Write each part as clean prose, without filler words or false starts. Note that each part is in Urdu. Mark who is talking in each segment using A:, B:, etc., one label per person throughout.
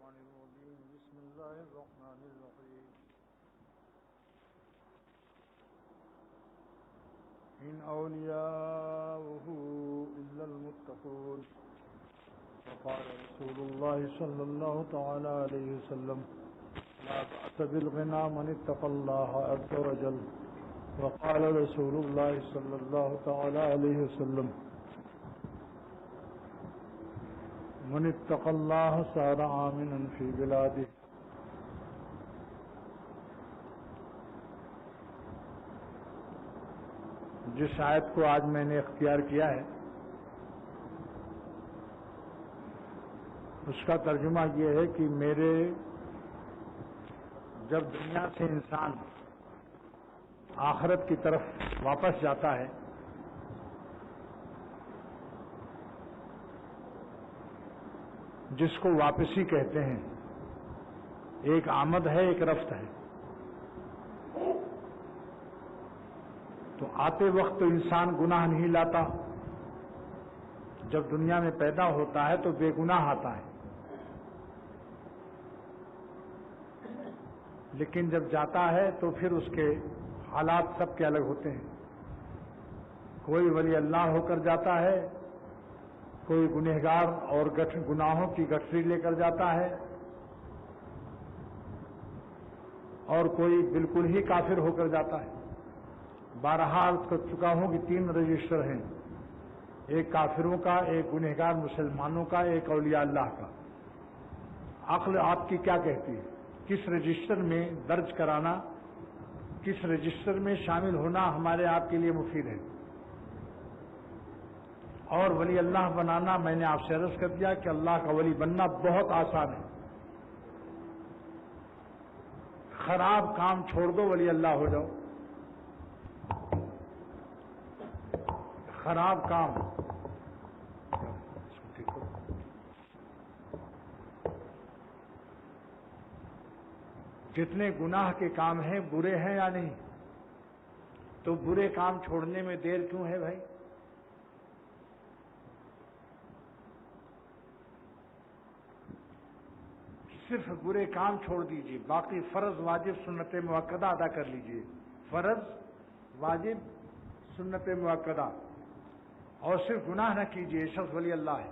A: الشيطان الرجيم بسم الله الرحمن الرحيم إن أولياؤه إلا المتقون وقال رسول الله صلى الله تعالى عليه وسلم لا بأس بالغنى من اتقى الله عز وجل وقال رسول الله صلى الله تعالى عليه وسلم من اتقى الله صار آمنا في بلاده. جس آیت کو آج میں نے اختیار کیا ہے اس کا ترجمہ یہ ہے کہ میرے جب دنیا سے انسان آخرت کی طرف واپس جاتا ہے جس کو واپسی کہتے ہیں، ایک آمد ہے ایک رفت ہے، تو آتے وقت تو انسان گناہ نہیں لاتا، جب دنیا میں پیدا ہوتا ہے تو بے گناہ آتا ہے، لیکن جب جاتا ہے تو پھر اس کے حالات سب کے الگ ہوتے ہیں. کوئی ولی اللہ ہو کر جاتا ہے، کوئی گنہگار اور گناہوں کی گٹھری لے کر جاتا ہے، اور کوئی بالکل ہی کافر ہو کر جاتا ہے. بارہا عرض کر چکا ہوں کہ 3 رجسٹر ہیں، ایک کافروں کا، ایک گنہگار مسلمانوں کا، ایک اولیاء اللہ کا. عقل آپ کی کیا کہتی ہے؟ کس رجسٹر میں درج کرانا، کس رجسٹر میں شامل ہونا ہمارے آپ کے لیے مفید ہے؟ اور ولی اللہ بنانا، میں نے آپ سے عرض کر دیا کہ اللہ کا ولی بننا بہت آسان ہے. خراب کام چھوڑ دو، ولی اللہ ہو جاؤ. خراب کام جتنے گناہ کے کام ہیں برے ہیں یا نہیں؟ تو برے کام چھوڑنے میں دیر کیوں ہے بھائی؟ صرف برے کام چھوڑ دیجیے، باقی فرض واجب سنت مؤکدہ ادا کر لیجیے. فرض واجب سنت مؤکدہ، اور صرف گناہ نہ کیجیے، شخص ولی اللہ ہے.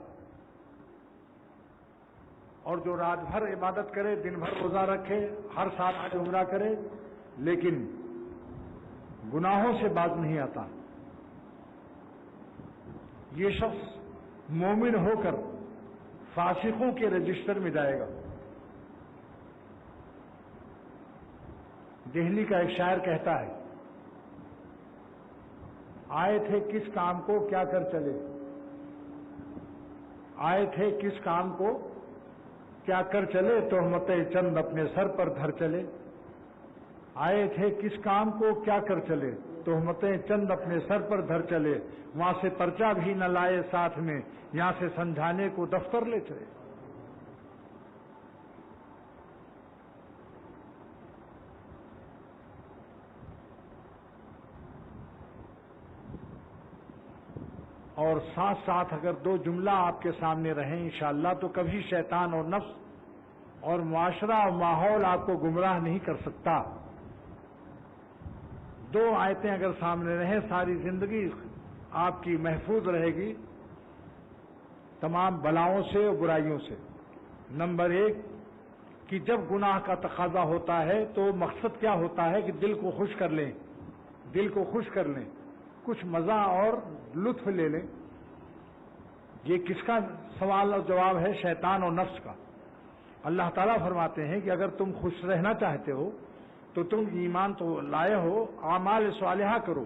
A: اور جو رات بھر عبادت کرے، دن بھر روزہ رکھے، ہر سال حج عمرہ کرے، لیکن گناہوں سے باز نہیں آتا، یہ شخص مومن ہو کر فاسقوں کے رجسٹر میں جائے گا. دہلی کا ایک شاعر کہتا ہے، آئے تھے کس کام کو کیا کر چلے، آئے تھے کس کام کو کیا کر چلے، تہمتیں چند اپنے سر پر دھر چلے. آئے تھے کس کام کو کیا کر چلے، تہمتیں چند اپنے سر پر دھر چلے. وہاں سے پرچہ بھی نہ لائے ساتھ میں، یہاں سے سمجھانے کو دفتر لے چلے. اور ساتھ ساتھ اگر 2 جملہ آپ کے سامنے رہیں انشاءاللہ تو کبھی شیطان اور نفس اور معاشرہ اور ماحول آپ کو گمراہ نہیں کر سکتا. 2 آیتیں اگر سامنے رہیں ساری زندگی آپ کی محفوظ رہے گی تمام بلاؤں سے اور برائیوں سے. نمبر 1 کہ جب گناہ کا تقاضا ہوتا ہے تو مقصد کیا ہوتا ہے کہ دل کو خوش کر لیں، دل کو خوش کر لیں، کچھ مزہ اور لطف لے لیں. یہ کس کا سوال اور جواب ہے؟ شیطان اور نفس کا. اللہ تعالیٰ فرماتے ہیں کہ اگر تم خوش رہنا چاہتے ہو تو تم ایمان تو لائے ہو، اعمال صالحہ کرو.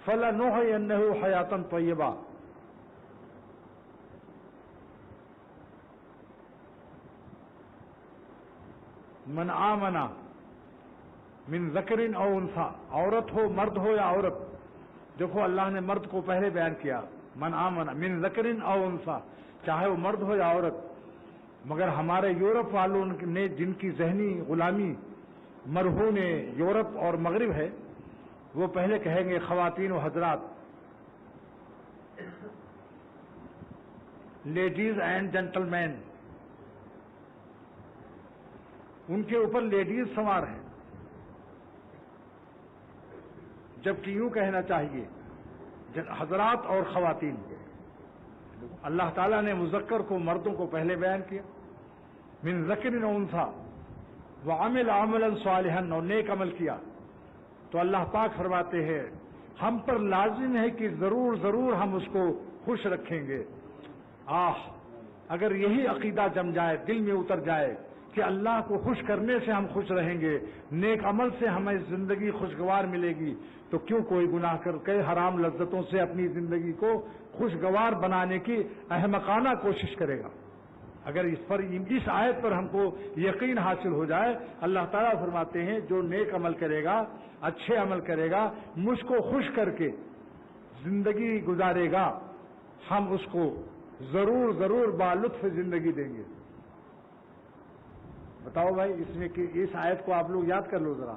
A: فَلَنُحْيِيَنَّهُ حَيَاةً طَيِّبَةً. من آمن من ذکر او انثى، عورت ہو مرد ہو یا عورت. دیکھو اللہ نے مرد کو پہلے بیان کیا، من آمن من ذکر او انثى، چاہے وہ مرد ہو یا عورت. مگر ہمارے یورپ والوں نے جن کی ذہنی غلامی مرہون یورپ اور مغرب ہے، وہ پہلے کہیں گے خواتین و حضرات. لیڈیز اینڈ جینٹل مین، ان کے اوپر لیڈیز سوار ہیں، جبکہ یوں کہنا چاہیے حضرات اور خواتین۔ اللہ تعالیٰ نے مذکر کو مردوں کو پہلے بیان کیا، من ذکر و انثی وعمل عملا صالحا، اور نیک عمل کیا، تو اللہ پاک فرماتے ہیں ہم پر لازم ہے کہ ضرور ضرور ہم اس کو خوش رکھیں گے۔ اگر یہی عقیدہ جم جائے، دل میں اتر جائے کہ اللہ کو خوش کرنے سے ہم خوش رہیں گے، نیک عمل سے ہمیں زندگی خوشگوار ملے گی، تو کیوں کوئی گناہ کر کے حرام لذتوں سے اپنی زندگی کو خوشگوار بنانے کی احمقانہ کوشش کرے گا؟ اگر اس آیت پر ہم کو یقین حاصل ہو جائے، اللہ تعالیٰ فرماتے ہیں جو نیک عمل کرے گا، اچھے عمل کرے گا، مجھ کو خوش کر کے زندگی گزارے گا، ہم اس کو ضرور ضرور بالطف زندگی دیں گے۔ بتاؤ بھائی، اس میں کہ اس آیت کو آپ لوگ یاد کر لو ذرا،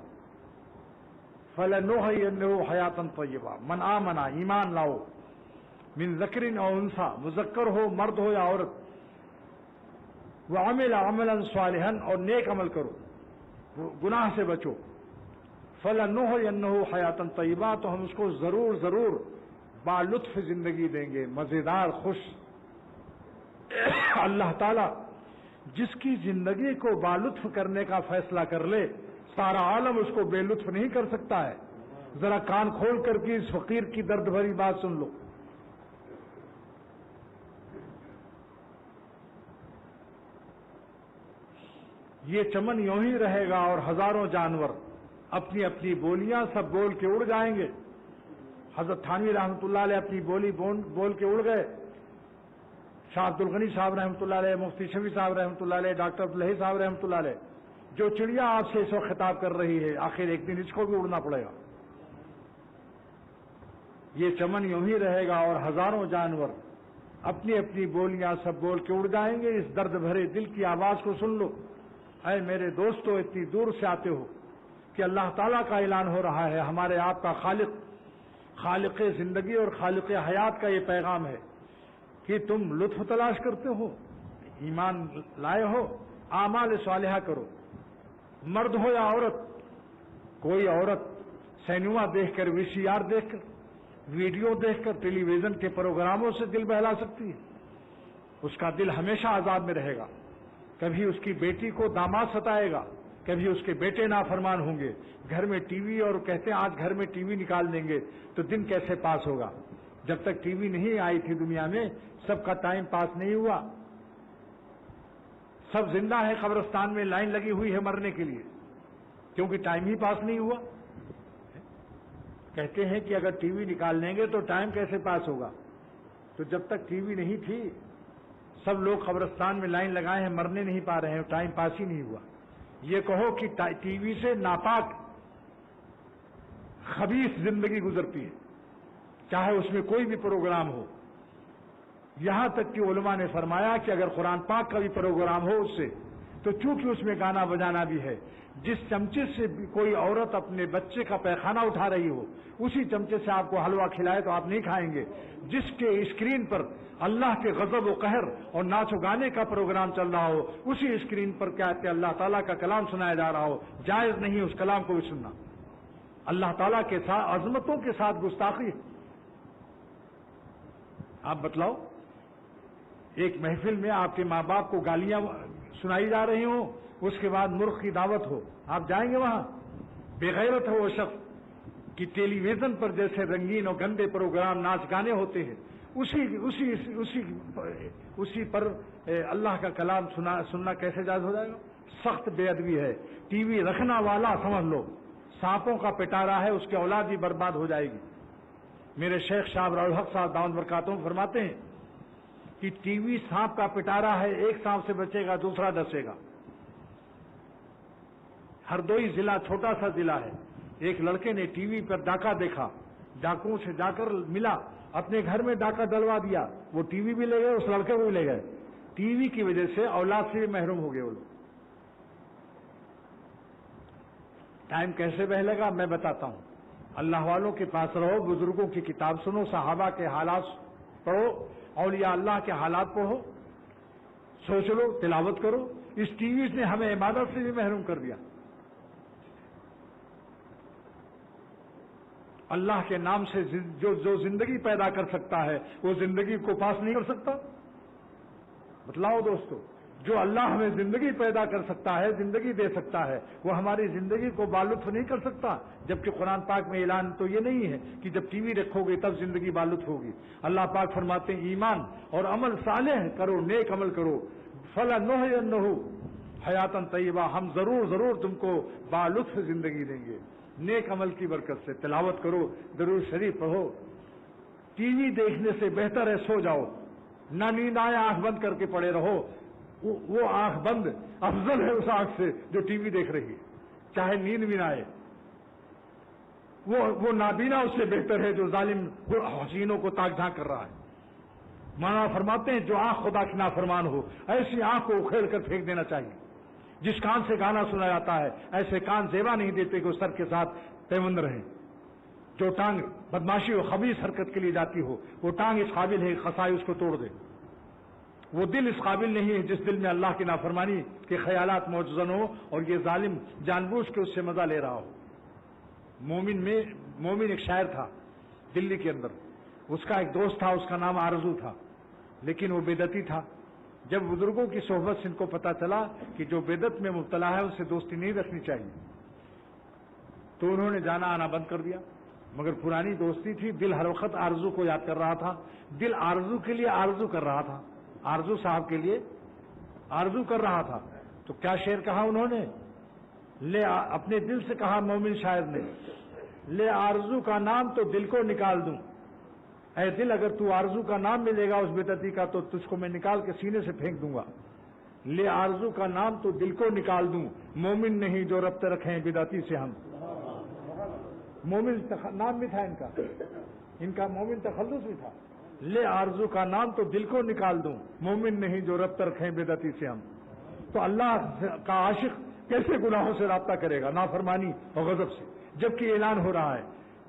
A: فَلَنُحْيِيَنَّهُ حَيَاةً طَيِّبَةً، من آمنا، ایمان لاؤ، من ذکر او انثی، مذکر ہو مرد ہو یا عورت، وعمل عملا صالحا، اور نیک عمل کرو، گناہ سے بچو، فَلَنُحْيِيَنَّهُ حَيَاةً طَيِّبَةً، تو ہم اس کو ضرور ضرور بالطف زندگی دیں گے، مزیدار، خوش۔ اللہ تعالیٰ جس کی زندگی کو بالطف کرنے کا فیصلہ کر لے، سارا عالم اس کو بے لطف نہیں کر سکتا ہے۔ ذرا کان کھول کر کے اس فقیر کی درد بھری بات سن لو۔ یہ چمن یوں ہی رہے گا اور ہزاروں جانور اپنی اپنی بولیاں سب بول کے اڑ جائیں گے۔ حضرت تھانوی رحمۃ اللہ علیہ اپنی بولی بول کے اڑ گئے، شاہ عبد الغنی صاحب رحمۃ اللہ علیہ، مفتی شفیع صاحب رحمۃ اللہ علیہ، ڈاکٹر عبداللہ صاحب رحمۃ اللہ علیہ، جو چڑیا آپ سے اس وقت خطاب کر رہی ہے، آخر ایک دن اس کو بھی اڑنا پڑے گا۔ یہ چمن یوں ہی رہے گا اور ہزاروں جانور اپنی اپنی بولیاں سب بول کے اڑ جائیں گے۔ اس درد بھرے دل کی آواز کو سن لو، اے میرے دوستو، اتنی دور سے آتے ہو کہ اللہ تعالیٰ کا اعلان ہو رہا ہے، ہمارے آپ کا خالق زندگی اور خالق حیات کا یہ پیغام ہے کہ تم لطف تلاش کرتے ہو، ایمان لائے ہو، اعمال صالحہ کرو، مرد ہو یا عورت۔ کوئی عورت سینما دیکھ کر، VCR دیکھ کر، ویڈیو دیکھ کر، ٹیلی ویژن کے پروگراموں سے دل بہلا سکتی ہے، اس کا دل ہمیشہ عذاب میں رہے گا۔ کبھی اس کی بیٹی کو داماد ستائے گا، کبھی اس کے بیٹے نافرمان ہوں گے، گھر میں ٹی وی، اور کہتے ہیں آج گھر میں ٹی وی نکال دیں گے تو دن کیسے پاس ہوگا؟ جب تک ٹی وی نہیں آئی تھی دنیا میں، سب کا ٹائم پاس نہیں ہوا۔ سب زندہ ہے، قبرستان میں لائن لگی ہوئی ہے مرنے کے لیے، کیونکہ ٹائم ہی پاس نہیں ہوا۔ کہتے ہیں کہ اگر ٹی وی نکال لیں گے تو ٹائم کیسے پاس ہوگا؟ تو جب تک ٹی وی نہیں تھی، سب لوگ قبرستان میں لائن لگائے ہیں، مرنے نہیں پا رہے ہیں، ٹائم پاس ہی نہیں ہوا۔ یہ کہو کہ ٹی وی سے ناپاک خبیث زندگی گزرتی ہے، چاہے اس میں کوئی بھی پروگرام ہو۔ یہاں تک کہ علماء نے فرمایا کہ اگر قرآن پاک کا بھی پروگرام ہو اس سے، تو چونکہ اس میں گانا بجانا بھی ہے، جس چمچے سے کوئی عورت اپنے بچے کا پیخانہ اٹھا رہی ہو، اسی چمچے سے آپ کو حلوہ کھلائے تو آپ نہیں کھائیں گے۔ جس کے اسکرین پر اللہ کے غضب و قہر اور ناچ و گانے کا پروگرام چل رہا ہو، اسی اسکرین پر کیا کہ اللہ تعالیٰ کا کلام سنایا جا رہا ہو، جائز نہیں اس کلام کو بھی سننا۔ اللہ تعالیٰ کے ساتھ عظمتوں کے ساتھ گستاخی۔ آپ بتلاؤ، ایک محفل میں آپ کے ماں باپ کو گالیاں سنائی جا رہی ہوں، اس کے بعد مرغ کی دعوت ہو، آپ جائیں گے وہاں؟ بے غیرت ہے وہ شخص کہ ٹیلی ویژن پر جیسے رنگین اور گندے پروگرام ناچ گانے ہوتے ہیں، اسی پر اللہ کا کلام سننا کیسے جائز ہو جائے گا؟ سخت بے ادبی ہے۔ ٹی وی رکھنا والا سمجھ لو سانپوں کا پٹارا ہے، اس کی اولاد بھی برباد ہو جائے گی۔ میرے شیخ شاہ الحق صاحب دامت برکاتہم فرماتے ہیں کہ ٹی وی سانپ کا پٹارا ہے، ایک سانپ سے بچے گا دوسرا ڈسے گا۔ ہردوئی ضلع چھوٹا سا ضلع ہے، ایک لڑکے نے ٹی وی پر ڈاکہ دیکھا، ڈاکوؤں سے جا کر ملا، اپنے گھر میں ڈاکہ ڈلوا دیا، وہ ٹی وی بھی لے گئے، اس لڑکے کو بھی لے گئے۔ ٹی وی کی وجہ سے اولاد سے بھی محروم ہو گئے وہ لوگ۔ ٹائم کیسے بہلے گا میں بتاتا ہوں۔ اللہ والوں کے پاس رہو، بزرگوں کی کتاب سنو، صحابہ کے حالات پڑھو، اولیاء اللہ کے حالات پڑھو، سوچ لو، تلاوت کرو۔ اس ٹی وی نے ہمیں عبادت سے بھی محروم کر دیا۔ اللہ کے نام سے جو زندگی پیدا کر سکتا ہے وہ زندگی کو پاس نہیں کر سکتا؟ بتلاؤ دوستو، جو اللہ ہمیں زندگی پیدا کر سکتا ہے، زندگی دے سکتا ہے، وہ ہماری زندگی کو بالطف نہیں کر سکتا؟ جبکہ قرآن پاک میں اعلان تو یہ نہیں ہے کہ جب ٹی وی رکھو گے تب زندگی بالطف ہوگی۔ اللہ پاک فرماتے ہیں ایمان اور عمل صالح کرو، نیک عمل کرو، فَلَنُحْيِيَنَّهُ حَيَاتًا طَيِّبَةً، ہم ضرور تم کو بالطف زندگی دیں گے نیک عمل کی برکت سے۔ تلاوت کرو، درود شریف پڑھو۔ ٹی وی دیکھنے سے بہتر ہے سو جاؤ، نہ نیند آئے آنکھ بند کر کے پڑے رہو۔ وہ آنکھ بند افضل ہے اس آنکھ سے جو ٹی وی دیکھ رہی ہے، چاہے نیند بھی نہ آئے۔ وہ نابینا اس سے بہتر ہے جو ظالم حسینوں کو تاک جھانک کر رہا ہے۔ مولانا فرماتے ہیں جو آنکھ خدا کی نافرمان ہو ایسی آنکھ کو اکھیڑ کر پھینک دینا چاہیے۔ جس کان سے گانا سنا جاتا ہے ایسے کان زیبا نہیں دیتے کہ اس سر کے ساتھ پیوند رہیں۔ جو ٹانگ بدماشی و خبیث حرکت کے لیے جاتی ہو وہ ٹانگ اس قابل ہے خسائی اس کو توڑ دے۔ وہ دل اس قابل نہیں ہے جس دل میں اللہ کی نافرمانی کے خیالات موجزن ہو اور یہ ظالم جان بوجھ کے اس سے مزہ لے رہا ہو۔ مومن ایک شاعر تھا دلی کے اندر، اس کا ایک دوست تھا، اس کا نام آرزو تھا، لیکن وہ بدعتی تھا۔ جب بزرگوں کی صحبت سے ان کو پتا چلا کہ جو بدعت میں مبتلا ہے اس سے دوستی نہیں رکھنی چاہیے تو انہوں نے جانا آنا بند کر دیا۔ مگر پرانی دوستی تھی، دل ہر وقت آرزو کو یاد کر رہا تھا، دل آرزو کے لیے آرزو کر رہا تھا، آرزو صاحب کے لیے آرزو کر رہا تھا۔ تو کیا شعر کہا انہوں نے، اپنے دل سے کہا مومن شاعر نے، لے آرزو کا نام تو دل کو نکال دوں، اے دل اگر تو آرزو کا نام ملے گا اس بدعتی کا تو تجھ کو میں نکال کے سینے سے پھینک دوں گا۔ لے آرزو کا نام تو دل کو نکال دوں، مومن نہیں جو ربط رکھیں بدعتی سے ہم۔ مومن نام بھی تھا ان کا مومن تخلص بھی تھا۔ لے آرزو کا نام تو دل کو نکال دوں، مومن نہیں جو ربط رکھیں بدعتی سے ہم۔ تو اللہ کا عاشق کیسے گناہوں سے رابطہ کرے گا، نافرمانی اور غضب سے، جبکہ اعلان ہو رہا ہے۔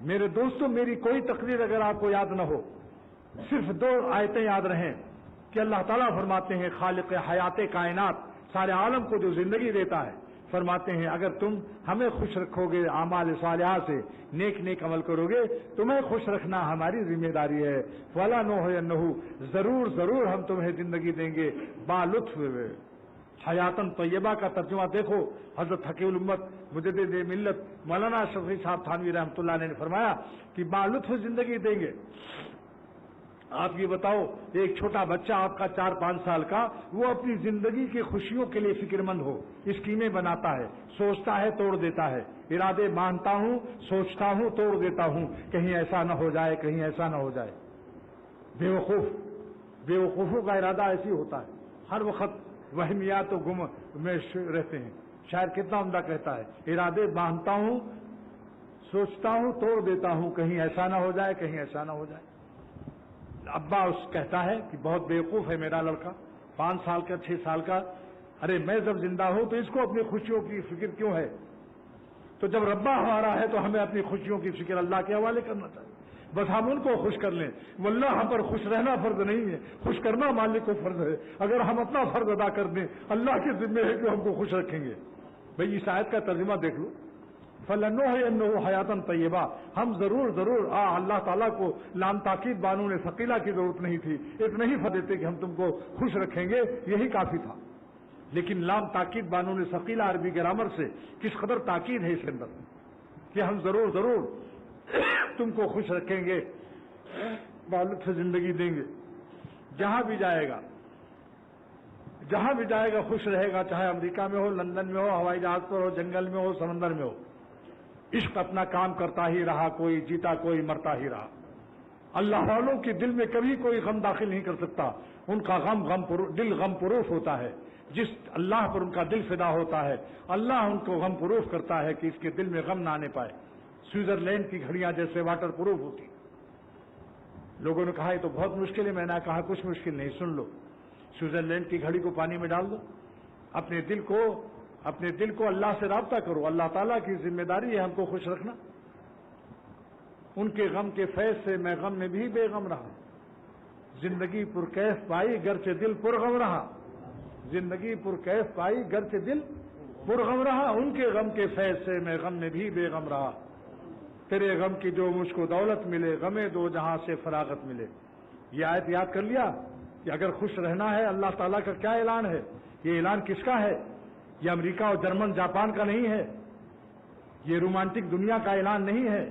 A: میرے دوستوں، میری کوئی تقریر اگر آپ کو یاد نہ ہو، صرف 2 آیتیں یاد رہیں کہ اللہ تعالیٰ فرماتے ہیں خالق حیات کائنات، سارے عالم کو جو زندگی دیتا ہے، فرماتے ہیں اگر تم ہمیں خوش رکھو گے اعمال صالحہ سے، نیک عمل کرو گے، تمہیں خوش رکھنا ہماری ذمہ داری ہے۔ فَلَنُحْيِيَنَّهُ ضرور ہم تمہیں زندگی دیں گے بالطف۔ حیاتن طیبہ کا ترجمہ دیکھو، حضرت حکیم الامت مجدد ملت مولانا شفیع صاحب تھانوی رحمۃ اللہ علیہ نے فرمایا کہ بالطف زندگی دیں گے۔ آپ یہ بتاؤ، ایک چھوٹا بچہ آپ کا 4-5 سال کا، وہ اپنی زندگی کی خوشیوں کے لیے فکر مند ہو، اسکیمیں بناتا ہے، سوچتا ہے، توڑ دیتا ہے، ارادے مانتا ہوں، سوچتا ہوں، توڑ دیتا ہوں، کہیں ایسا نہ ہو جائے، کہیں ایسا نہ ہو جائے۔ بیوقوفوں کا ارادہ ایسی ہوتا ہے، ہر وقت وہمیات و گم میں رہتے ہیں۔ شاعر کتنا عمدہ کہتا ہے، ارادے باندھتا ہوں، سوچتا ہوں، توڑ دیتا ہوں، کہیں ایسا نہ ہو جائے، کہیں ایسا نہ ہو جائے۔ ابا اس کہتا ہے کہ بہت بیوقوف ہے میرا لڑکا، 5 سال کا، 6 سال کا، ارے میں جب زندہ ہوں تو اس کو اپنی خوشیوں کی فکر کیوں ہے؟ تو جب ربا ہمارا ہے تو ہمیں اپنی خوشیوں کی فکر اللہ کے حوالے کرنا چاہیے، بس ہم ان کو خوش کر لیں۔ واللہ ہم پر خوش رہنا فرض نہیں ہے، خوش کرنا مالک کو فرض ہے۔ اگر ہم اپنا فرض ادا کر دیں، اللہ کے ذمہ ہے کہ ہم کو خوش رکھیں گے۔ بھئی اس آیت کا ترجمہ دیکھ لو، فَلَنُحْيِيَنَّهُ حَيَاتًا طَيِّبَةً، ہم ضرور اللہ تعالیٰ کو لام تاکید بانون ثقیلہ کی ضرورت نہیں تھی، اتنا ہی فرما دیتے کہ ہم تم کو خوش رکھیں گے، یہی کافی تھا۔ لیکن لام تاکید بانون ثقیلہ عربی گرامر سے کس قدر تاکید ہے اس کے اندر کہ ہم ضرور تم کو خوش رکھیں گے، بالطف زندگی دیں گے۔ جہاں بھی جائے گا خوش رہے گا، چاہے امریکہ میں ہو، لندن میں ہو، ہوائی جہاز پر ہو، جنگل میں ہو، سمندر میں ہو۔ عشق اپنا کام کرتا ہی رہا، کوئی جیتا کوئی مرتا ہی رہا۔ اللہ والوں کے دل میں کبھی کوئی غم داخل نہیں کر سکتا، ان کا دل غم پروف ہوتا ہے۔ جس اللہ پر ان کا دل فدا ہوتا ہے، اللہ ان کو غم پروف کرتا ہے کہ اس کے دل میں غم نہ آنے پائے۔ سوئٹزرلینڈ کی گھڑیاں جیسے واٹر پروف ہوتی۔ لوگوں نے کہا یہ تو بہت مشکل ہے، میں نے کہا کچھ مشکل نہیں، سن لو۔ سوئٹزرلینڈ کی گھڑی کو پانی میں ڈال دو، اپنے دل کو اللہ سے رابطہ کرو، اللہ تعالیٰ کی ذمہ داری ہے ہم کو خوش رکھنا۔ ان کے غم کے فیض سے میں غم میں بھی بے غم رہا، زندگی پرکیف پائی گرچہ دل پرغم رہا، زندگی پرکیف پائی گرچہ دل پرغم رہا، ان کے غم کے فیض سے میں غم میں بھی بے غم رہا، تیرے غم کی جو مجھ کو دولت ملے، غم دو جہاں سے فراغت ملے۔ یہ آیت یاد کر لیا کہ اگر خوش رہنا ہے اللہ تعالیٰ کا کیا اعلان ہے؟ یہ اعلان کس کا ہے؟ یہ امریکہ اور جرمن جاپان کا نہیں ہے، یہ رومانٹک دنیا کا اعلان نہیں ہے،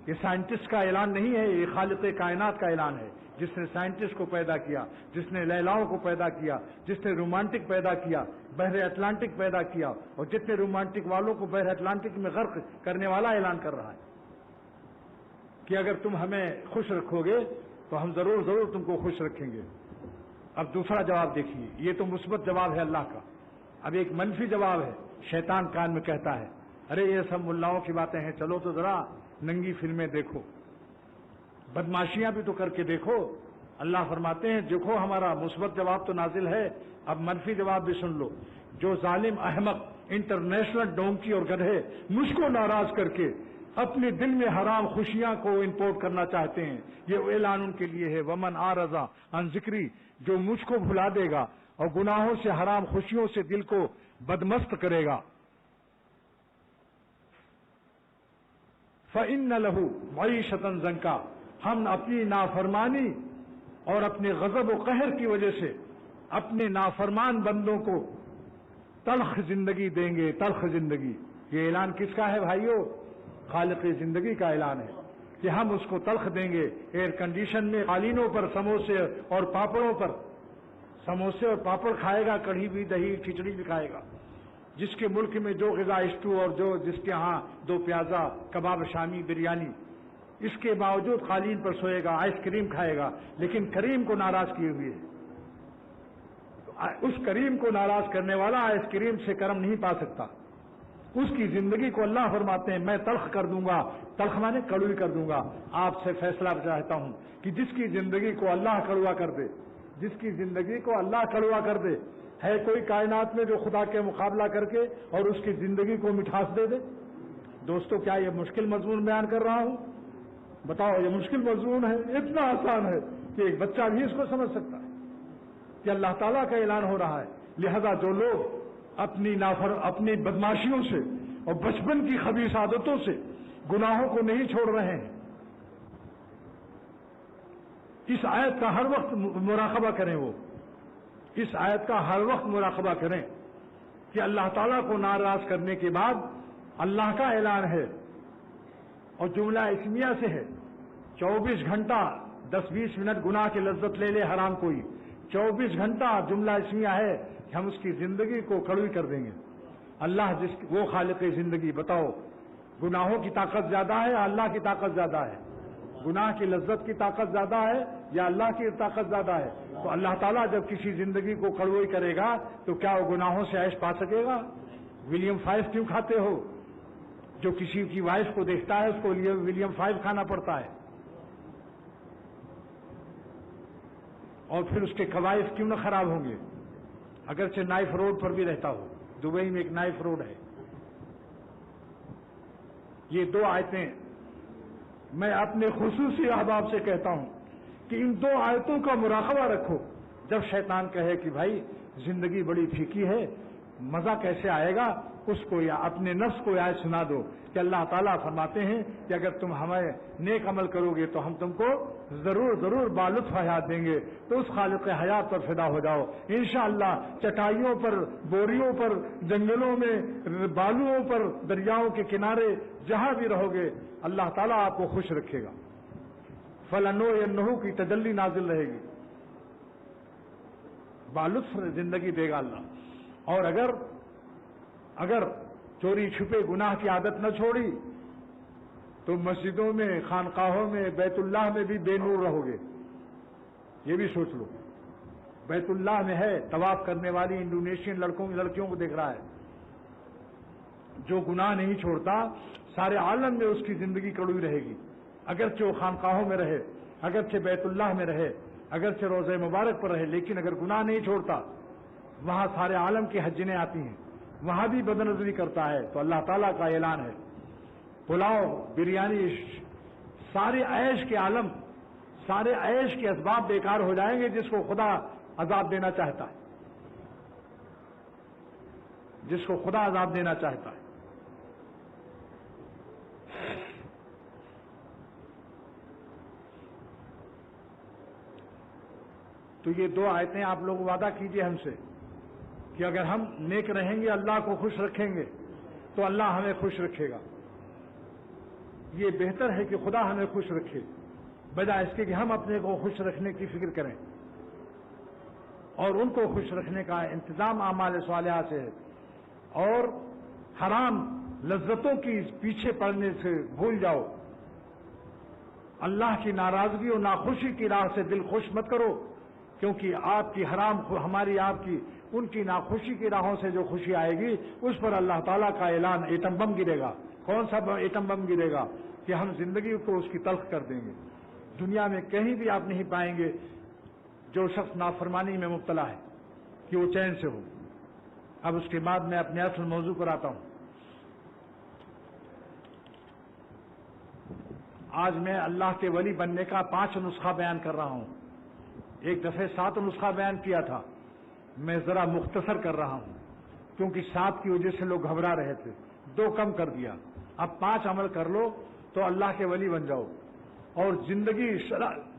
A: یہ سائنٹسٹ کا اعلان نہیں ہے، یہ خالق کائنات کا اعلان ہے، جس نے سائنٹسٹ کو پیدا کیا، جس نے لیلاؤں کو پیدا کیا، جس نے رومانٹک پیدا کیا، بحر اٹلانٹک پیدا کیا، اور جتنے رومانٹک والوں کو بحر اٹلانٹک میں غرق کرنے والا اعلان کر رہا ہے کہ اگر تم ہمیں خوش رکھو گے تو ہم ضرور ضرور تم کو خوش رکھیں گے۔ اب دوسرا جواب دیکھیے، یہ تو مثبت جواب ہے اللہ کا، اب ایک منفی جواب ہے۔ شیطان کان میں کہتا ہے ارے یہ سب ملاؤں کی باتیں ہیں، چلو تو ذرا ننگی فلمیں دیکھو، بدماشیاں بھی تو کر کے دیکھو۔ اللہ فرماتے ہیں دیکھو ہمارا مثبت جواب تو نازل ہے، اب منفی جواب بھی سن لو۔ جو ظالم احمق انٹرنیشنل ڈونکی اور گدھے مجھ کو ناراض کر کے اپنے دل میں حرام خوشیاں کو امپورٹ کرنا چاہتے ہیں، یہ اعلان ان کے لیے ہے ومن اعرض عن ذکری، جو مجھ کو بھلا دے گا اور گناہوں سے حرام خوشیوں سے دل کو بدمست کرے گا، فإن له معیشۃ ضنکا، ہم اپنی نافرمانی اور اپنے غضب و قہر کی وجہ سے اپنے نافرمان بندوں کو تلخ زندگی دیں گے، تلخ زندگی۔ یہ اعلان کس کا ہے بھائیو؟ خالق زندگی کا اعلان ہے کہ ہم اس کو تلخ دیں گے، ایئر کنڈیشن میں قالینوں پر سموسے اور پاپڑوں پر، سموسے اور پاپڑ کھائے گا، کڑھی بھی دہی کھچڑی بھی کھائے گا۔ جس کے ملک میں جو غذا اسٹو اور جس کے ہاں دو پیازا کباب شامی بریانی، اس کے باوجود قالین پر سوئے گا، آئس کریم کھائے گا، لیکن کریم کو ناراض کیے ہوئے ہے۔ اس کریم کو ناراض کرنے والا آئس کریم سے کرم نہیں پا سکتا۔ اس کی زندگی کو اللہ فرماتے ہیں میں تلخ کر دوں گا، تلخ مانے کڑوی کر دوں گا۔ آپ سے فیصلہ چاہتا ہوں کہ جس کی زندگی کو اللہ کڑوا کر دے، جس کی زندگی کو اللہ کڑوا کر دے، ہے کوئی کائنات میں جو خدا کے مقابلہ کر کے اور اس کی زندگی کو مٹھاس دے دے؟ دوستو کیا یہ مشکل مضمون بیان کر رہا ہوں؟ بتاؤ یہ مشکل مضمون ہے؟ اتنا آسان ہے کہ ایک بچہ بھی اس کو سمجھ سکتا ہے کہ اللہ تعالیٰ کا اعلان ہو رہا ہے۔ لہذا جو لوگ اپنی بدماشیوں سے اور بچپن کی خبیث عادتوں سے گناہوں کو نہیں چھوڑ رہے ہیں، اس آیت کا ہر وقت مراقبہ کریں، وہ اس آیت کا ہر وقت مراقبہ کریں کہ اللہ تعالیٰ کو ناراض کرنے کے بعد اللہ کا اعلان ہے اور جملہ اسمیہ سے ہے۔ 24 گھنٹہ 10-20 منٹ گناہ کی لذت لے لے حرام کوئی، 24 گھنٹہ جملہ اسمیہ ہے کہ ہم اس کی زندگی کو کڑوی کر دیں گے۔ اللہ وہ خالق زندگی، بتاؤ گناہوں کی طاقت زیادہ ہے یا اللہ کی طاقت زیادہ ہے؟ گناہ کی لذت کی طاقت زیادہ ہے یا اللہ کی طاقت زیادہ ہے؟ تو اللہ تعالیٰ جب کسی زندگی کو کڑوئی کرے گا تو کیا وہ گناہوں سے عیش پا سکے گا؟ ولیم 5 کیوں کھاتے ہو؟ جو کسی کی وائف کو دیکھتا ہے اس کو ولیم 5 کھانا پڑتا ہے، اور پھر اس کے قوائف کیوں نہ خراب ہوں گے؟ اگرچہ نائف روڈ پر بھی رہتا ہو، دبئی میں ایک نائف روڈ ہے۔ یہ 2 آیتیں میں اپنے خصوصی احباب سے کہتا ہوں کہ ان 2 آیتوں کا مراقبہ رکھو۔ جب شیطان کہے کہ بھائی زندگی بڑی پھیکی ہے، مزہ کیسے آئے گا، اس کو یا اپنے نفس کو یاد سنا دو کہ اللہ تعالیٰ فرماتے ہیں کہ اگر تم ہمیں نیک عمل کرو گے تو ہم تم کو ضرور ضرور بالطف حیات دیں گے۔ تو اس خالق حیات پر فدا ہو جاؤ انشاءاللہ۔ چٹائیوں پر، بوریوں پر، جنگلوں میں، بالوؤں پر، دریاؤں کے کنارے جہاں بھی رہو گے اللہ تعالیٰ آپ کو خوش رکھے گا۔ فَلَنُحْيِيَنَّهُ کی تجلی نازل رہے گی، بالطف زندگی دے گا اللہ۔ اور اگر چوری چھپے گناہ کی عادت نہ چھوڑی تو مسجدوں میں، خانقاہوں میں، بیت اللہ میں بھی بے نور رہو گے۔ یہ بھی سوچ لو، بیت اللہ میں ہے طواف کرنے والی انڈونیشین لڑکیوں کو دیکھ رہا ہے، جو گناہ نہیں چھوڑتا سارے عالم میں اس کی زندگی کڑوی رہے گی، اگرچہ وہ خانقاہوں میں رہے، اگرچہ بیت اللہ میں رہے، اگرچہ روضہ مبارک پر رہے، لیکن اگر گناہ نہیں چھوڑتا وہاں سارے عالم کی حجنیں آتی ہیں، وہاں بھی بدنظری کرتا ہے۔ تو اللہ تعالیٰ کا اعلان ہے، پلاؤ، بریانی، سارے عیش کے عالم، سارے عیش کے اسباب بیکار ہو جائیں گے جس کو خدا عذاب دینا چاہتا ہے، جس کو خدا عذاب دینا چاہتا ہے۔ تو یہ دو آیتیں آپ لوگ وعدہ کیجئے ہم سے کہ اگر ہم نیک رہیں گے، اللہ کو خوش رکھیں گے تو اللہ ہمیں خوش رکھے گا۔ یہ بہتر ہے کہ خدا ہمیں خوش رکھے بجائے اس کے کہ ہم اپنے کو خوش رکھنے کی فکر کریں، اور ان کو خوش رکھنے کا انتظام اعمال صالحہ سے ہے، اور حرام لذتوں کی پیچھے پڑنے سے بھول جاؤ۔ اللہ کی ناراضگی اور ناخوشی کی راہ سے دل خوش مت کرو، کیونکہ آپ کی حرام ہماری آپ کی ان کی ناخوشی کی راہوں سے جو خوشی آئے گی اس پر اللہ تعالیٰ کا اعلان ایٹم بم گرے گا۔ کون سا ایٹم بم گرے گا؟ کہ ہم زندگی کو اس کی تلخ کر دیں گے۔ دنیا میں کہیں بھی آپ نہیں پائیں گے جو شخص نافرمانی میں مبتلا ہے کہ وہ چین سے ہو۔ اب اس کے بعد میں اپنے اصل موضوع پر آتا ہوں۔ آج میں اللہ کے ولی بننے کا 5 نسخہ بیان کر رہا ہوں۔ ایک دفعہ 7 نسخہ بیان کیا تھا، میں ذرا مختصر کر رہا ہوں کیونکہ 7 کی وجہ سے لوگ گھبرا رہے تھے، 2 کم کر دیا۔ اب 5 عمل کر لو تو اللہ کے ولی بن جاؤ اور زندگی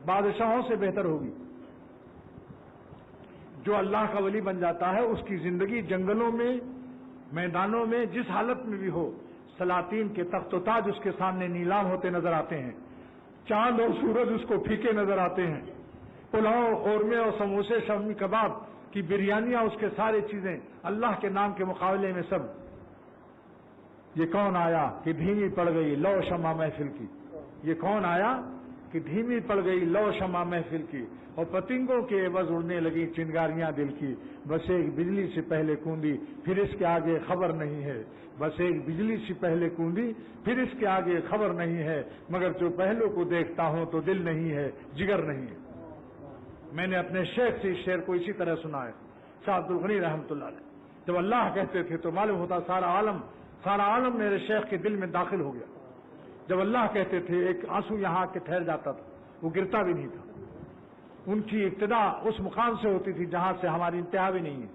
A: بادشاہوں سے بہتر ہوگی۔ جو اللہ کا ولی بن جاتا ہے اس کی زندگی جنگلوں میں، میدانوں میں، جس حالت میں بھی ہو، سلاطین کے تخت و تاج اس کے سامنے نیلام ہوتے نظر آتے ہیں، چاند اور سورج اس کو پھیکے نظر آتے ہیں، پلاؤ، قورمے اور سموسے، شامی کباب کی بریانیاں، اس کے سارے چیزیں اللہ کے نام کے مقابلے میں سب۔ یہ کون آیا کہ دھیمی پڑ گئی لو شمع محفل کی؟ یہ کون آیا کہ دھیمی پڑ گئی لو شمع محفل کی، اور پتنگوں کے عوض اڑنے لگی چنگاریاں دل کی۔ بس ایک بجلی سے پہلے کوندی پھر اس کے آگے خبر نہیں ہے، بس ایک بجلی سے پہلے کوندی پھر اس کے آگے خبر نہیں ہے، مگر جو پہلو کو دیکھتا ہوں تو دل نہیں ہے، جگر نہیں ہے۔ میں نے اپنے شیخ سے اس شعر کو اسی طرح سنا ہے، شاہ عبد الغنی رحمۃ اللہ علیہ۔ جب اللہ کہتے تھے تو معلوم ہوتا سارا عالم میرے شیخ کے دل میں داخل ہو گیا۔ جب اللہ کہتے تھے ایک آنسو یہاں کے ٹھہر جاتا تھا، وہ گرتا بھی نہیں تھا۔ ان کی ابتدا اس مقام سے ہوتی تھی جہاں سے ہماری انتہا بھی نہیں ہے۔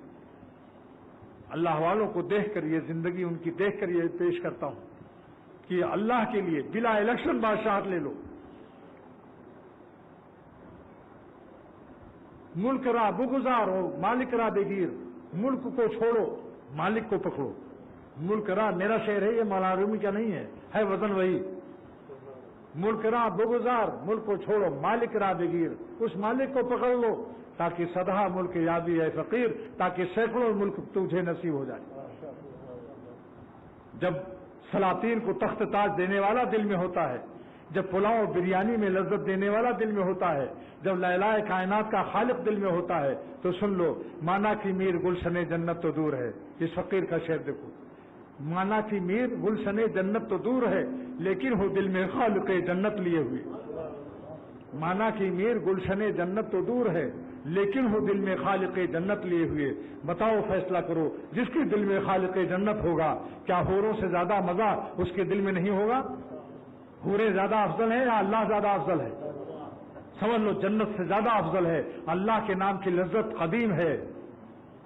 A: اللہ والوں کو دیکھ کر یہ زندگی ان کی دیکھ کر یہ پیش کرتا ہوں کہ اللہ کے لیے بلا الیکشن بادشاہت لے لو۔ ملک را بگزار ہو مالک را بگیر، ملک کو چھوڑو مالک کو پکڑو۔ ملک را میرا شعر ہے، یہ مولانا رومی کا نہیں ہے وزن وہی۔ ملک را بگزار، ملک کو چھوڑو مالک را بگیر، اس مالک کو پکڑ لو تاکہ سدھا ملک یابی ہے فقیر، تاکہ سینکڑوں ملک تجھے نصیب ہو جائے۔ جب سلاطین کو تخت تاج دینے والا دل میں ہوتا ہے، جب پلاؤ بریانی میں لذت دینے والا دل میں ہوتا ہے، جب لالائے کائنات کا خالق دل میں ہوتا ہے، تو سن لو مانا کی میر گلشن جنت تو دور ہے۔ اس فقیر کا شعر دیکھو، مانا کی میر گلشن جنت تو دور ہے لیکن ہو دل میں خالق جنت لیے ہوئے۔ مانا کی میر گلشن جنت تو دور ہے لیکن ہو دل میں خالق جنت لیے ہوئے۔ بتاؤ فیصلہ کرو، جس کے دل میں خالق جنت ہوگا کیا حوروں سے زیادہ مزہ اس کے دل میں نہیں ہوگا؟ حوریں زیادہ افضل ہیں یا اللہ زیادہ افضل ہے؟ سمجھ لو جنت سے زیادہ افضل ہے۔ اللہ کے نام کی لذت قدیم ہے،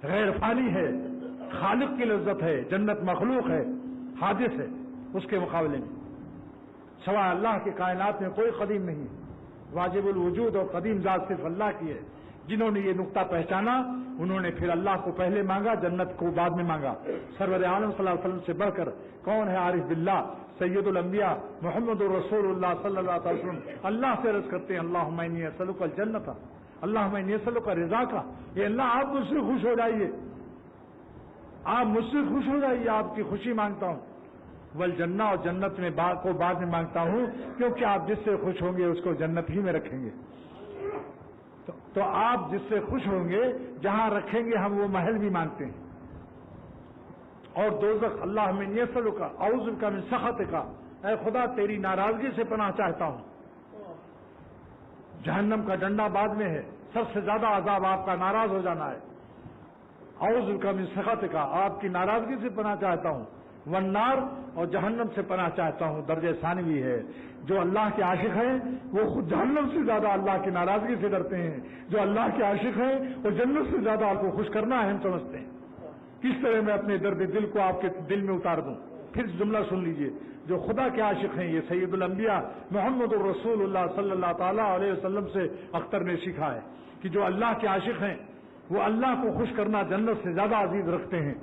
A: غیر فانی ہے، خالق کی لذت ہے، جنت مخلوق ہے، حادث ہے، اس کے مقابلے میں سوائے اللہ کے کائنات میں کوئی قدیم نہیں ہے۔ واجب الوجود اور قدیم ذات صرف اللہ کی ہے۔ جنہوں نے یہ نقطہ پہچانا انہوں نے پھر اللہ کو پہلے مانگا، جنت کو بعد میں مانگا۔ سرور عالم صلی اللہ علیہ وسلم سے بڑھ کر کون ہے عارف باللہ؟ سید الانبیاء محمد رسول اللہ صلی اللہ علیہ وسلم اللہ سے عرض کرتے ہیں اللہم انی اسألک الجنت، اللہم انی اسألک رضا کا، یہ اللہ آپ مجھ سے خوش ہو جائیے، آپ مجھ سے خوش ہو جائیے، آپ کی خوشی مانگتا ہوں۔ والجنہ، اور جنت میں کو بعد میں مانگتا ہوں کیونکہ آپ جس سے خوش ہوں گے اس کو جنت ہی میں رکھیں گے۔ تو آپ جس سے خوش ہوں گے جہاں رکھیں گے ہم وہ محل بھی مانگتے ہیں۔ اور دوزخ، اللہم انی اسألک اعوذ بک من سخطک، اے خدا تیری ناراضگی سے پناہ چاہتا ہوں۔ جہنم کا ڈنڈا بعد میں ہے، سب سے زیادہ عذاب آپ کا ناراض ہو جانا ہے۔ اعوذ بک من سخطک، آپ کی ناراضگی سے پناہ چاہتا ہوں۔ والنار، اور جہنم سے پناہ چاہتا ہوں درجہ ثانوی ہے۔ جو اللہ کے عاشق ہیں وہ خود جہنم سے زیادہ اللہ کی ناراضگی سے ڈرتے ہیں، جو اللہ کے عاشق ہیں وہ جنت سے زیادہ آپ کو خوش کرنا اہم سمجھتے ہیں۔ کس طرح میں اپنے درد دل کو آپ کے دل میں اتار دوں؟ پھر جملہ سن لیجئے، جو خدا کے عاشق ہیں یہ سید الانبیاء محمد الرسول اللہ صلی اللہ تعالیٰ علیہ وسلم سے اختر نے سیکھا ہے کہ جو اللہ کے عاشق ہیں وہ اللہ کو خوش کرنا جنت سے زیادہ عزیز رکھتے ہیں،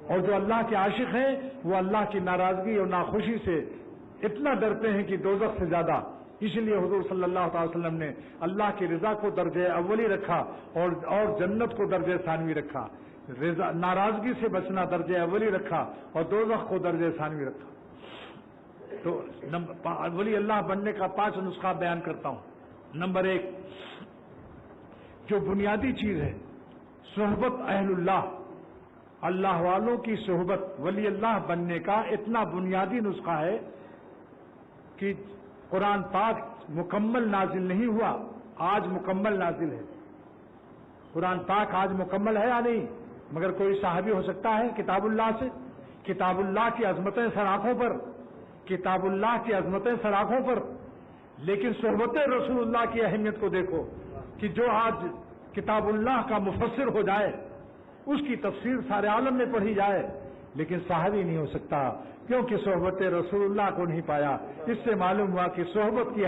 A: اور جو اللہ کے عاشق ہیں وہ اللہ کی ناراضگی اور ناخوشی سے اتنا ڈرتے ہیں کہ دوزخ سے زیادہ۔ اس لیے حضور صلی اللہ تعالی وسلم نے اللہ کی رضا کو درجہ اولی رکھا اور جنت کو درجہ ثانوی رکھا، ناراضگی سے بچنا درجہ اولی رکھا اور دوزخ کو درجہ ثانوی رکھا۔ تو ولی اللہ بننے کا 5 نسخہ بیان کرتا ہوں۔ نمبر 1، جو بنیادی چیز ہے صحبت اہل اللہ، اللہ والوں کی صحبت ولی اللہ بننے کا اتنا بنیادی نسخہ ہے کہ قرآن پاک مکمل نازل نہیں ہوا، آج مکمل نازل ہے۔ قرآن پاک آج مکمل ہے یا نہیں؟ مگر کوئی صحابی ہو سکتا ہے کتاب اللہ سے؟ کتاب اللہ کی عظمتیں سر آنکھوں پر، کتاب اللہ کی عظمتیں سر آنکھوں پر، لیکن صحبت رسول اللہ کی اہمیت کو دیکھو کہ جو آج کتاب اللہ کا مفسر ہو جائے، اس کی تفسیر سارے عالم میں پڑھی جائے، لیکن صحابی نہیں ہو سکتا، کیونکہ صحبت رسول اللہ کو نہیں پایا۔ اس سے معلوم ہوا کہ صحبت کی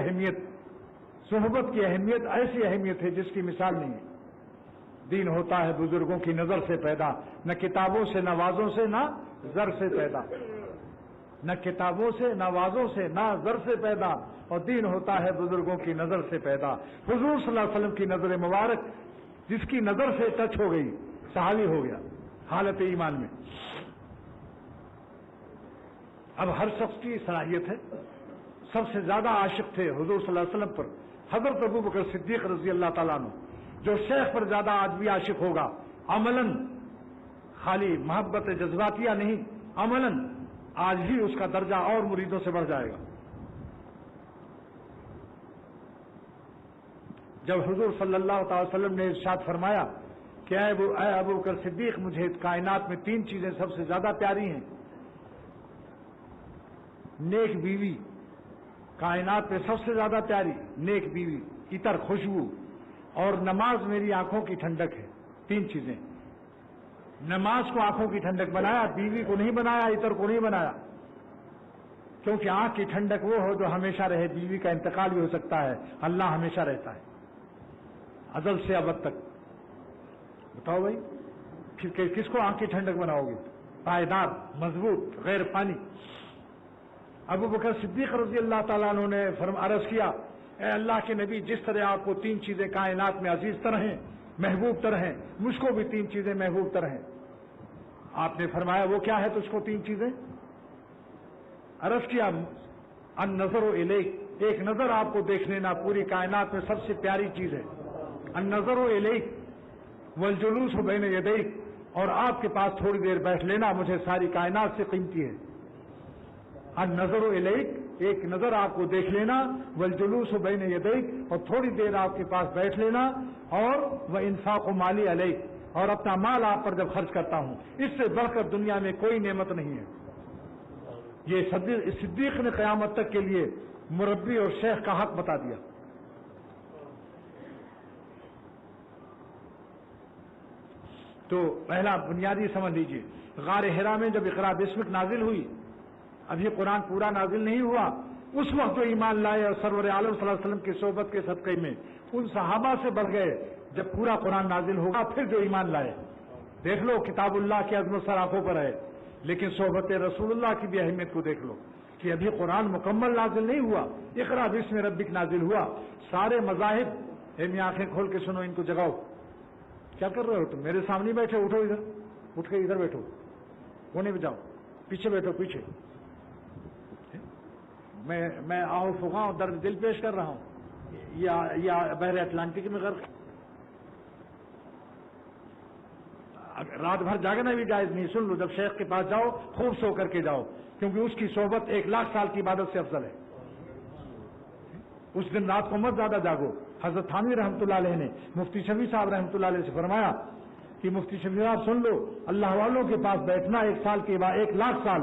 A: اہمیت ایسی اہمیت ہے جس کی مثال نہیں ہے۔ دین ہوتا ہے بزرگوں کی نظر سے پیدا، نہ کتابوں سے، نہ وازوں سے، نہ زر سے پیدا، نہ کتابوں سے، نہ وازوں سے، نہ زر سے پیدا، اور دین ہوتا ہے بزرگوں کی نظر سے پیدا۔ حضور صلی اللہ علیہ وسلم کی نظر مبارک جس کی نظر سے ٹچ ہو گئی صحابی ہو گیا حالت ایمان میں۔ اب ہر شخص کی صلاحیت ہے، سب سے زیادہ عاشق تھے حضور صلی اللہ علیہ وسلم پر حضرت ابو بکر صدیق رضی اللہ تعالیٰ عنہ۔ جو شیخ پر زیادہ آج بھی عاشق ہوگا عملاً، خالی محبت جذباتیہ نہیں، عملاً آج بھی اس کا درجہ اور مریدوں سے بڑھ جائے گا۔ جب حضور صلی اللہ تعالی وسلم نے ارشاد فرمایا کہ اے ابو بکر صدیق، مجھے کائنات میں 3 چیزیں سب سے زیادہ پیاری ہیں، نیک بیوی، کائنات میں سب سے زیادہ پیاری نیک بیوی، عطر، خوشبو، اور نماز میری آنکھوں کی ٹھنڈک ہے۔ 3 چیزیں۔ نماز کو آنکھوں کی ٹھنڈک بنایا، بیوی کو نہیں بنایا، عطر کو نہیں بنایا، کیونکہ آنکھ کی ٹھنڈک وہ ہو جو ہمیشہ رہے۔ بیوی کا انتقال بھی ہو سکتا ہے، اللہ ہمیشہ رہتا ہے ازل سے ابد تک۔ بتاؤ بھائی، پھر کس کو آنکھ کی ٹھنڈک بناؤ گے؟ پائیدار، مضبوط، غیر فانی۔ ابو بکر صدیق رضی اللہ تعالیٰ عنہ نے عرض کیا، اے اللہ کے نبی، جس طرح آپ کو 3 چیزیں کائنات میں عزیز تر ہیں، محبوب تر ہیں، مجھ کو بھی 3 چیزیں محبوب تر ہیں۔ آپ نے فرمایا وہ کیا ہے تجھ کو 3 چیزیں؟ عرض کیا، النظر الیک، ایک نظر آپ کو دیکھ لینا پوری کائنات میں سب سے پیاری چیز ہے۔ النظر الیک والجلوس بین یدیک، اور آپ کے پاس تھوڑی دیر بیٹھ لینا مجھے ساری کائنات سے قیمتی ہے۔ النظر الیک، ایک نظر آپ کو دیکھ لینا، والجلوس بین یدیک، اور تھوڑی دیر آپ کے پاس بیٹھ لینا، اور وانفاق مالی علیک، اور اپنا مال آپ پر جب خرچ کرتا ہوں، اس سے بڑھ کر دنیا میں کوئی نعمت نہیں ہے۔ یہ صدیق نے قیامت تک کے لیے مربی اور شیخ کا حق بتا دیا۔ تو پہلا بنیادی سمجھ لیجیے، غار حرا میں جب اقرا باسمک نازل ہوئی، ابھی قرآن پورا نازل نہیں ہوا، اس وقت جو ایمان لائے اور سرور عالم صلی اللہ علیہ وسلم کی صحبت کے صدقے میں ان صحابہ سے بڑھ گئے۔ جب پورا قرآن نازل ہوگا پھر جو ایمان لائے، دیکھ لو کتاب اللہ کی عظمت سر آنکھوں پر ہے، لیکن صحبت رسول اللہ کی بھی اہمیت کو دیکھ لو کہ ابھی قرآن مکمل نازل نہیں ہوا، اقرا باسم ربک نازل ہوا۔ سارے مذاہب، آنکھیں کھول کے سنو، ان کو جگاؤ۔ کیا کر رہے ہو تم؟ میرے سامنے بیٹھے، اٹھو ادھر، اٹھ کے ادھر بیٹھو، کونے پہ جاؤ، پیچھے بیٹھو، پیچھے۔ میں آؤ فغاں درد دل پیش کر رہا ہوں، یا بحر اٹلانٹک میں غرق۔ رات بھر جاگنا بھی جائز نہیں، سن لو، جب شیخ کے پاس جاؤ خوب سو کر کے جاؤ، کیونکہ اس کی صحبت 1,00,000 سال کی عبادت سے افضل ہے۔ اس دن رات کو مت زیادہ جاگو۔ حضرت تھانوی رحمۃ اللہ علیہ نے مفتی شفیع صاحب رحمۃ اللہ علیہ سے فرمایا کہ مفتی شفیع صاحب سن لو، اللہ والوں کے پاس بیٹھنا 1 سال کے بعد 1,00,000 سال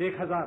A: 1000।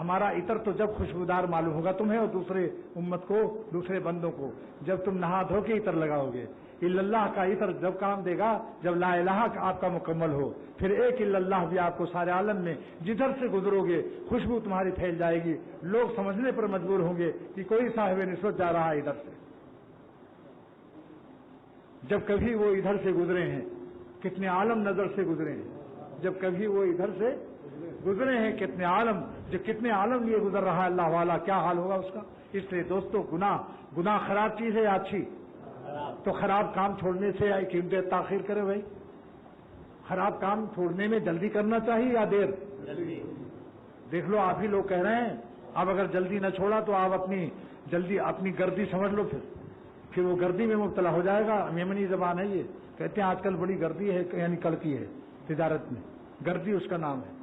A: ہمارا عطر تو جب خوشبودار معلوم ہوگا تمہیں اور دوسرے امت کو، دوسرے بندوں کو، جب تم نہا دھو کے عطر لگاؤ گے۔ اللہ کا عطر جب کام دے گا جب لا الہ آپ کا مکمل ہو، پھر ایک اللہ بھی آپ کو سارے عالم میں جدھر سے گزرو گے خوشبو تمہاری پھیل جائے گی، لوگ سمجھنے پر مجبور ہوں گے کہ کوئی صاحب نسبت جا رہا ہے ادھر سے۔ جب کبھی وہ ادھر سے گزرے ہیں، کتنے عالم نظر سے گزرے ہیں، جب کبھی وہ ادھر سے گزرے ہیں کتنے عالم، جو کتنے عالم لیے گزر رہا ہے اللہ والا، کیا حال ہوگا اس کا۔ اس لیے دوستو گناہ خراب چیز ہے یا اچھی؟ تو خراب کام چھوڑنے سے قیمت تاخیر کرے بھائی، خراب کام چھوڑنے میں جلدی کرنا چاہیے یا دیر؟ دیکھ لو آپ ہی لوگ کہہ رہے ہیں، اب اگر جلدی نہ چھوڑا تو آپ اپنی گردی سمجھ لو، پھر وہ گردی میں مبتلا ہو جائے گا۔ یمنی زبان ہے یہ، کہتے ہیں آج کل بڑی گردی ہے، یعنی کڑکی ہے تجارت میں، گردی اس کا نام ہے۔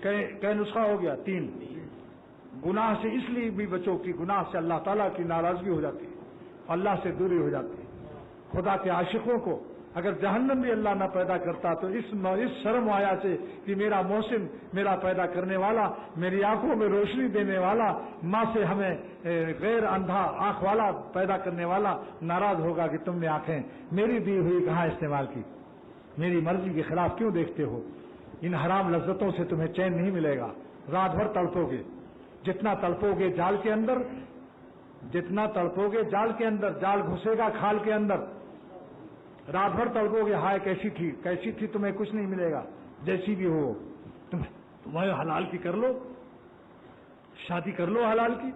A: کئی نسخہ ہو گیا؟ 3۔ گناہ سے اس لیے بھی بچو کہ گناہ سے اللہ تعالیٰ کی ناراضگی ہو جاتی ہے، اللہ سے دوری ہو جاتی ہے۔ خدا کے عاشقوں کو اگر جہنم بھی اللہ نہ پیدا کرتا تو اس شرم و حیا سے کہ میرا محسن، میرا پیدا کرنے والا، میری آنکھوں میں روشنی دینے والا، ماں سے ہمیں غیر اندھا آنکھ والا پیدا کرنے والا ناراض ہوگا کہ تم نے آنکھیں میری دی ہوئی کہاں استعمال کی، میری مرضی کے خلاف کیوں دیکھتے ہو۔ ان حرام لذتوں سے تمہیں چین نہیں ملے گا، رات بھر تڑپو گے، جتنا تڑپو گے جال کے اندر، جتنا تڑپو گے جال کے اندر، جال گھسے گا کھال کے اندر، رات بھر تڑپو گے، ہائے کیسی تھی، تمہیں کچھ نہیں ملے گا جیسی بھی ہو۔ تمہیں حلال کی کر لو، شادی کر لو حلال کی،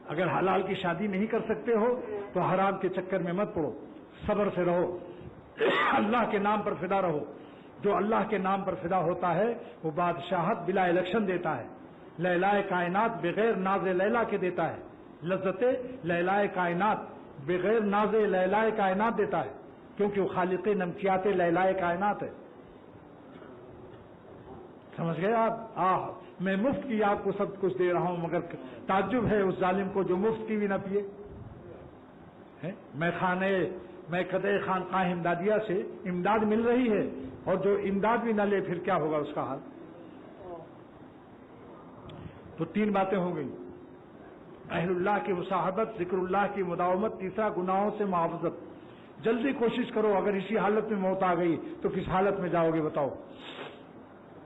A: اگر حلال کی شادی نہیں کر سکتے ہو تو حرام کے چکر میں مت پڑو، صبر سے رہو، اللہ کے نام پر فدا رہو۔ جو اللہ کے نام پر فدا ہوتا ہے وہ بادشاہت بلا الیکشن دیتا ہے، لیلائے کائنات بغیر ناز لیلا کے دیتا ہے، لذت لیلائے کائنات بغیر ناز لیلائے کائنات دیتا ہے، کیونکہ وہ خالق نمکیات لیلائے کائنات ہے۔ سمجھ گئے آپ؟ میں مفت کی آپ کو سب کچھ دے رہا ہوں، مگر تعجب ہے اس ظالم کو جو مفت کی بھی نہ پیے۔ میں قدے خانقاہ امدادیہ سے امداد مل رہی ہے اور جو امداد بھی نہ لے پھر کیا ہوگا اس کا حال؟ تو 3 باتیں ہو گئی، اہل اللہ کی مصاحبت، ذکر اللہ کی مداومت، تیسرا گناہوں سے معاوضت۔ جلدی کوشش کرو، اگر اسی حالت میں موت آ گئی تو کس حالت میں جاؤ گے بتاؤ؟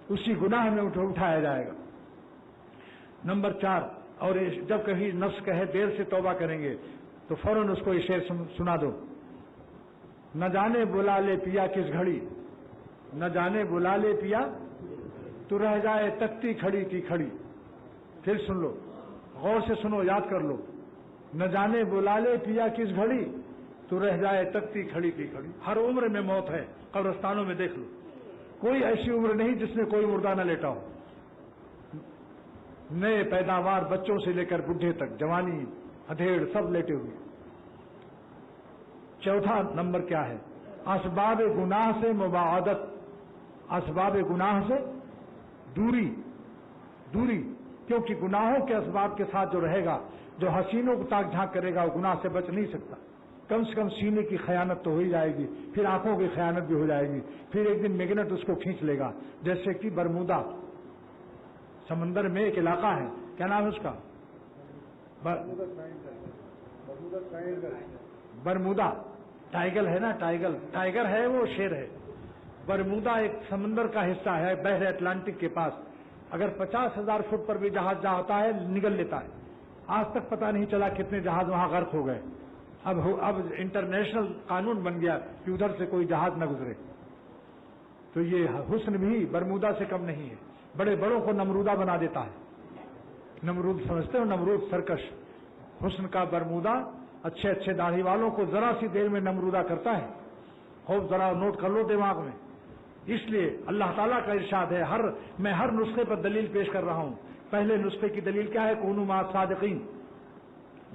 A: اسی گناہ میں اٹھایا جائے گا۔ نمبر 4، اور جب کبھی نفس کہے دیر سے توبہ کریں گے تو فوراً اس کو یہ شعر سنا دو، نہ جانے بلا لے پیا کس گھڑی، نہ جانے بلا لے پیا تو رہ جائے تکتی کھڑی کی کھڑی۔ پھر سن لو، غور سے سنو، یاد کر لو، نہ جانے بلا لے پیا کس گھڑی تو رہ جائے تکتی کھڑی کی کھڑی۔ ہر عمر میں موت ہے، قبرستانوں میں دیکھ لو، کوئی ایسی عمر نہیں جس میں کوئی مردہ نہ لیٹا ہو، نئے پیداوار بچوں سے لے کر بڈھے تک، جوانی ادھیڑ سب لیٹے ہوئے۔ چوتھا نمبر کیا ہے؟ اسباب گناہ سے مباعدت، اسباب گناہ سے دوری، کیونکہ گناہوں کے اسباب کے ساتھ جو رہے گا، جو حسینوں کو تاک جھانک کرے گا وہ گناہ سے بچ نہیں سکتا۔ کم سے کم سینے کی خیانت تو ہو ہی جائے گی، پھر آنکھوں کی خیانت بھی ہو جائے گی، پھر ایک دن میگنٹ اس کو کھینچ لے گا، جیسے کہ برمودا سمندر میں ایک علاقہ ہے، کیا نام ہے اس کا؟ برمودا ٹائیگر ہے نا، ٹائیگر ہے، وہ شیر ہے۔ برمودا ایک سمندر کا حصہ ہے بحر اٹلانٹک کے پاس، اگر 50,000 فٹ پر بھی جہاز جاتا ہے نگل لیتا ہے۔ آج تک پتہ نہیں چلا کتنے جہاز وہاں غرق ہو گئے۔ اب انٹرنیشنل قانون بن گیا کہ ادھر سے کوئی جہاز نہ گزرے۔ تو یہ حسن بھی برمودا سے کم نہیں ہے، بڑے بڑوں کو نمرودہ بنا دیتا ہے۔ نمرود سمجھتے ہو؟ نمرود سرکش، حسن کا برمودا اچھے داڑھی والوں کو ذرا سی دیر میں نمرودہ کرتا ہے۔ خوب ذرا نوٹ کر لو دماغ میں۔ اس لیے اللہ تعالیٰ کا ارشاد ہے، میں ہر نسخے پر دلیل پیش کر رہا ہوں۔ پہلے نسخے کی دلیل کیا ہے؟ کونوا مع الصادقین۔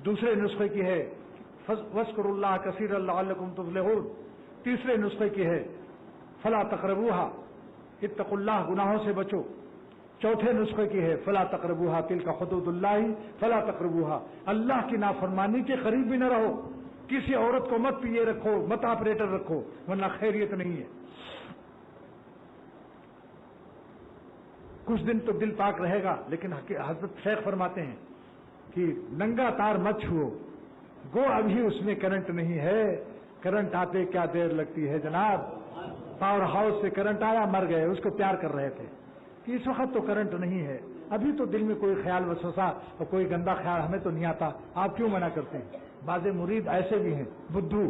A: دوسرے نسخے کی ہے واذکروا اللہ کثیرا لعلکم تفلحون۔ تیسرے نسخے کی ہے فلا تقربوها، اتقوا اللہ، گناہوں سے بچو۔ چوتھے نسخے کی ہے فلا تقربوها تلک حدود اللہ فلا تقربوها، اللہ کی نافرمانی کے قریب بھی نہ رہو، کسی عورت کو مت پیے رکھو، مت آپریٹر رکھو، ورنہ خیریت نہیں ہے۔ کچھ دن تو دل پاک رہے گا، لیکن حضرت شیخ فرماتے ہیں کہ ننگا تار مت چھو، گو ابھی اس میں کرنٹ نہیں ہے، کرنٹ آتے کیا دیر لگتی ہے جناب۔ پاور ہاؤس سے کرنٹ آیا، مر گئے، اس کو پیار کر رہے تھے کہ اس وقت تو کرنٹ نہیں ہے، ابھی تو دل میں کوئی خیال وسوسہ اور کوئی گندا خیال ہمیں تو نہیں آتا، آپ کیوں منع کرتے ہیں؟ بعض مرید ایسے بھی ہیں بدھو،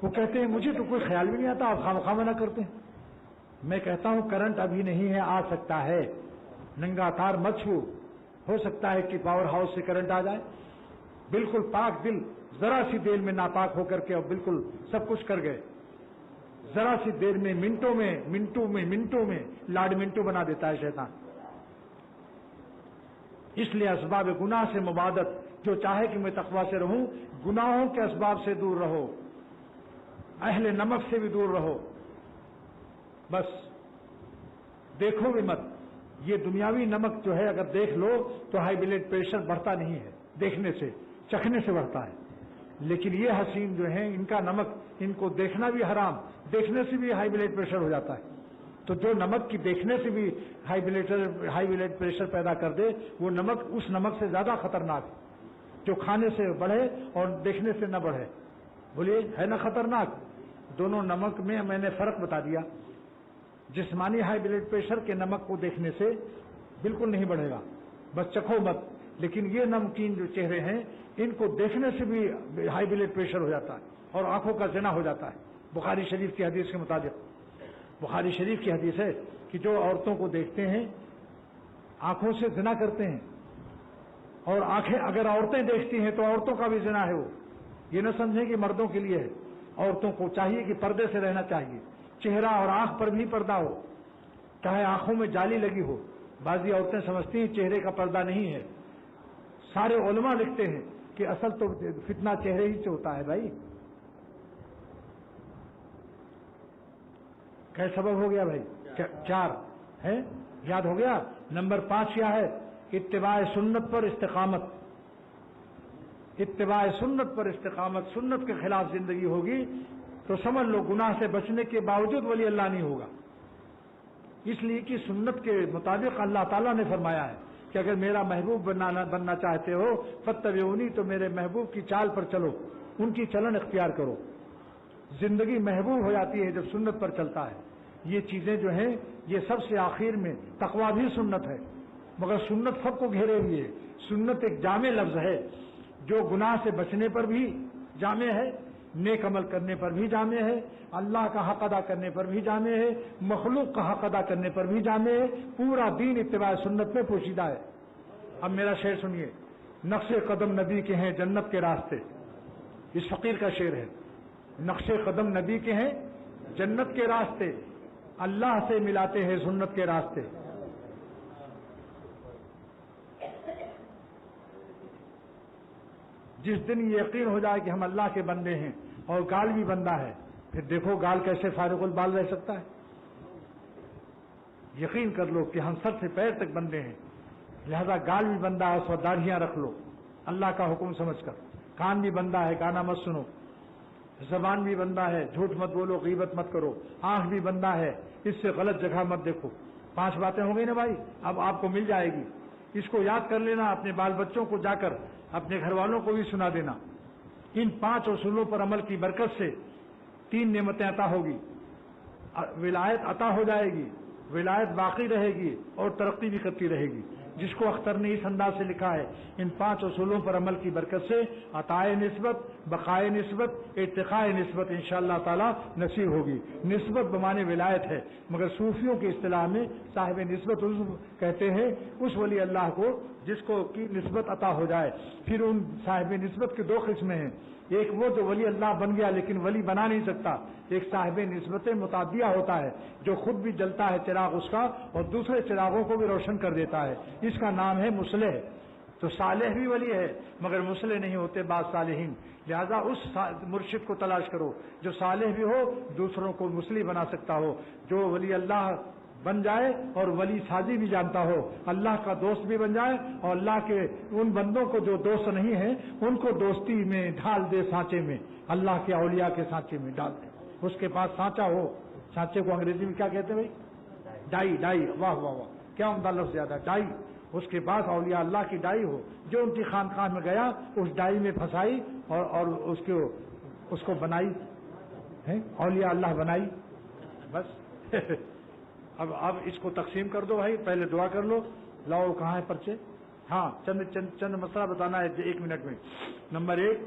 A: وہ کہتے ہیں مجھے تو کوئی خیال بھی نہیں آتا، آپ خواہ منع کرتے ہیں۔ میں کہتا ہوں کرنٹ ابھی نہیں ہے، آ سکتا ہے، ننگا تار مت چھو، ہو سکتا ہے کہ پاور ہاؤس سے کرنٹ آ جائے۔ بالکل پاک دل ذرا سی دیر میں ناپاک ہو کر کے اور بالکل سب کچھ کر گئے، ذرا سی دیر میں منٹوں میں لاڈ منٹو بنا دیتا ہے شیطان۔ اس لیے اسباب گناہ سے مبادت، جو چاہے کہ میں تقویٰ سے رہوں، گناہوں کے اسباب سے دور رہو، اہل نمک سے بھی دور رہو، بس دیکھو بھی مت۔ یہ دنیاوی نمک جو ہے اگر دیکھ لو تو ہائی بلڈ پریشر بڑھتا نہیں ہے، دیکھنے سے چکھنے سے بڑھتا ہے، لیکن یہ حسین جو ہیں ان کا نمک، ان کو دیکھنا بھی حرام، دیکھنے سے بھی ہائی بلڈ پریشر ہو جاتا ہے۔ تو جو نمک کی دیکھنے سے بھی ہائی بلڈ پریشر پیدا کر دے، وہ نمک اس نمک سے زیادہ خطرناک ہے جو کھانے سے بڑھے اور دیکھنے سے نہ بڑھے۔ بولیے ہے نا خطرناک؟ دونوں نمک میں نے فرق بتا دیا۔ جسمانی ہائی بلڈ پریشر کے نمک کو دیکھنے سے بالکل نہیں بڑھے گا، بس چکھو مت، لیکن یہ نمکین جو چہرے ہیں ان کو دیکھنے سے بھی ہائی بلڈ پریشر ہو جاتا ہے اور آنکھوں کا زنا ہو جاتا ہے۔ بخاری شریف کی حدیث کے مطابق، بخاری شریف کی حدیث ہے کہ جو عورتوں کو دیکھتے ہیں آنکھوں سے زنا کرتے ہیں، اور آنکھیں اگر عورتیں دیکھتی ہیں تو عورتوں کا بھی زنا ہے۔ وہ یہ نہ سمجھیں کہ مردوں کے لیے ہے، عورتوں کو چاہیے کہ پردے سے رہنا چاہیے، چہرہ اور آنکھ پر بھی پردہ ہو، چاہے آنکھوں میں جالی لگی ہو۔ بعضی عورتیں سمجھتی ہیں چہرے کا پردہ نہیں ہے، سارے علماء لکھتے ہیں کہ اصل تو فتنہ چہرے ہی سے ہوتا ہے بھائی۔ کیا سبب ہو گیا بھائی؟ 4 ہے، یاد ہو گیا؟ نمبر 5 کیا ہے؟ اتباع سنت پر استقامت۔ اتباع سنت پر استقامت، سنت کے خلاف زندگی ہوگی تو سمجھ لو گناہ سے بچنے کے باوجود ولی اللہ نہیں ہوگا، اس لیے کہ سنت کے مطابق اللہ تعالیٰ نے فرمایا ہے کہ اگر میرا محبوب بننا چاہتے ہو فاتبعونی، تو میرے محبوب کی چال پر چلو، ان کی چلن اختیار کرو۔ زندگی محبوب ہو جاتی ہے جب سنت پر چلتا ہے۔ یہ چیزیں جو ہیں یہ سب سے آخر میں، تقویٰ بھی سنت ہے، مگر سنت سب کو گھیرے ہوئی ہے۔ سنت ایک جامع لفظ ہے جو گناہ سے بچنے پر بھی جامع ہے، نیک عمل کرنے پر بھی جامع ہے، اللہ کا حق ادا کرنے پر بھی جامع ہے، مخلوق کا حق ادا کرنے پر بھی جامع ہے۔ پورا دین اتباع سنت میں پوشیدہ ہے۔ اب میرا شعر سنیے، نقش قدم نبی کے ہیں جنت کے راستے، اس فقیر کا شعر ہے۔ نقش قدم نبی کے ہیں جنت کے راستے، اللہ سے ملاتے ہیں سنت کے راستے۔ جس دن یہ یقین ہو جائے کہ ہم اللہ کے بندے ہیں اور گال بھی بندہ ہے، پھر دیکھو گال کیسے فارغ البال رہ سکتا ہے۔ یقین کر لو کہ ہم سر سے پیر تک بندے ہیں، لہذا گال بھی بندہ ہے، اس وقت داڑھیاں رکھ لو اللہ کا حکم سمجھ کر۔ کان بھی بندہ ہے، گانا مت سنو۔ زبان بھی بندہ ہے، جھوٹ مت بولو، غیبت مت کرو۔ آنکھ بھی بندہ ہے، اس سے غلط جگہ مت دیکھو۔ 5 باتیں ہو گئی نا بھائی، اب آپ کو مل جائے گی، اس کو یاد کر لینا، اپنے بال بچوں کو جا کر اپنے گھر والوں کو بھی سنا دینا۔ ان 5 اصولوں پر عمل کی برکت سے 3 نعمتیں عطا ہوگی، ولایت عطا ہو جائے گی، ولایت باقی رہے گی اور ترقی بھی کرتی رہے گی، جس کو اختر نے اس انداز سے لکھا ہے، ان 5 اصولوں پر عمل کی برکت سے عطائے نسبت، بقائے نسبت، ارتقاء نسبت انشاءاللہ تعالی نصیب ہوگی۔ نسبت بمانے ولایت ہے، مگر صوفیوں کی اصطلاح میں صاحب نسبت کہتے ہیں اس ولی اللہ کو جس کو کی نسبت عطا ہو جائے۔ پھر ان صاحب نسبت کے 2 قسمیں ہیں، ایک وہ جو ولی اللہ بن گیا لیکن ولی بنا نہیں سکتا، ایک صاحب نسبت متعدیہ ہوتا ہے جو خود بھی جلتا ہے چراغ اس کا اور دوسرے چراغوں کو بھی روشن کر دیتا ہے، اس کا نام ہے مصلح۔ تو صالح بھی ولی ہے مگر مصلح نہیں ہوتے بعض صالحین، لہذا اس مرشد کو تلاش کرو جو صالح بھی ہو، دوسروں کو مصلح بنا سکتا ہو، جو ولی اللہ بن جائے اور ولی سازی بھی جانتا ہو، اللہ کا دوست بھی بن جائے اور اللہ کے ان بندوں کو جو دوست نہیں ہیں ان کو دوستی میں ڈھال دے، سانچے میں، اللہ کے اولیاء کے سانچے میں ڈال دے۔ اس کے پاس سانچا ہو، سانچے کو انگریزی میں کیا کہتے ہیں بھائی؟ ڈائی۔ واہ واہ واہ، کیا عمدہ لفظ زیادہ ڈائی. اس کے بعد اولیاء اللہ کی ڈائی ہو, جو ان کی خانقاہ میں گیا اس ڈائی میں پھنسائی اور اس کو بنائی, اولیاء اللہ بنائی. بس اب اس کو تقسیم کر دو بھائی, پہلے دعا کر لو. لاؤ کہاں ہے پرچے؟ ہاں چند مسئلہ بتانا ہے 1 منٹ میں. نمبر 1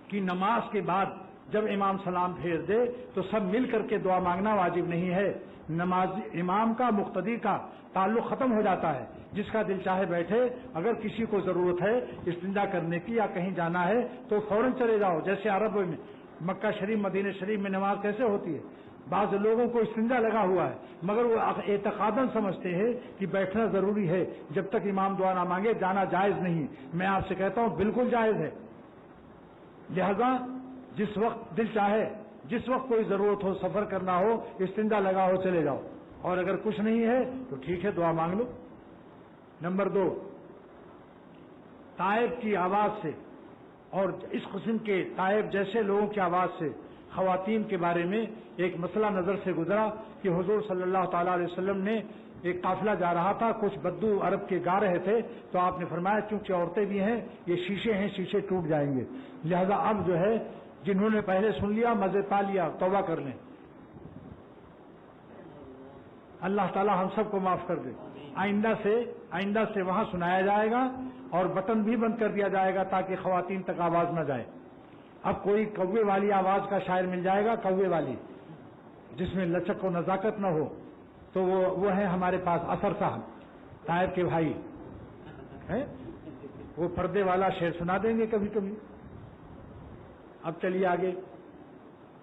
A: کہ نماز کے بعد جب امام سلام پھیر دے تو سب مل کر کے دعا مانگنا واجب نہیں ہے. نماز امام کا مقتدی کا تعلق ختم ہو جاتا ہے. جس کا دل چاہے بیٹھے, اگر کسی کو ضرورت ہے استنجا کرنے کی یا کہیں جانا ہے تو فوراً چلے جاؤ. جیسے عرب میں مکہ شریف مدینہ شریف میں نماز کیسے ہوتی ہے, بعض لوگوں کو استنجا لگا ہوا ہے مگر وہ اعتقاداً سمجھتے ہیں کہ بیٹھنا ضروری ہے, جب تک امام دعا نہ مانگے جانا جائز نہیں. میں آپ سے کہتا ہوں بالکل جائز ہے. لہذا جس وقت دل چاہے, جس وقت کوئی ضرورت ہو, سفر کرنا ہو, استنجا لگا ہو, چلے جاؤ. اور اگر کچھ نہیں ہے تو ٹھیک ہے دعا مانگ لو. نمبر 2 تائب کی آواز سے اور اس قسم کے تائب جیسے لوگوں کی آواز سے خواتین کے بارے میں ایک مسئلہ نظر سے گزرا کہ حضور صلی اللہ تعالی علیہ وسلم نے ایک قافلہ جا رہا تھا, کچھ بدو عرب کے گا رہے تھے تو آپ نے فرمایا چونکہ عورتیں بھی ہیں یہ شیشے ہیں, شیشے ٹوٹ جائیں گے. لہذا اب جو ہے جنہوں نے پہلے سن لیا مزے پا لیا, توبہ کر لیں. اللہ تعالی ہم سب کو معاف کر دے. آئندہ سے وہاں سنایا جائے گا اور بٹن بھی بند کر دیا جائے گا تاکہ خواتین تک آواز نہ جائے. اب کوئی کوے والی آواز کا شاعر مل جائے گا, کوے والی جس میں لچک و نزاکت نہ ہو, تو وہ ہے ہمارے پاس اثر صاحب, طاہر کے بھائی ہیں, وہ پردے والا شعر سنا دیں گے کبھی کبھی. اب چلیے آگے.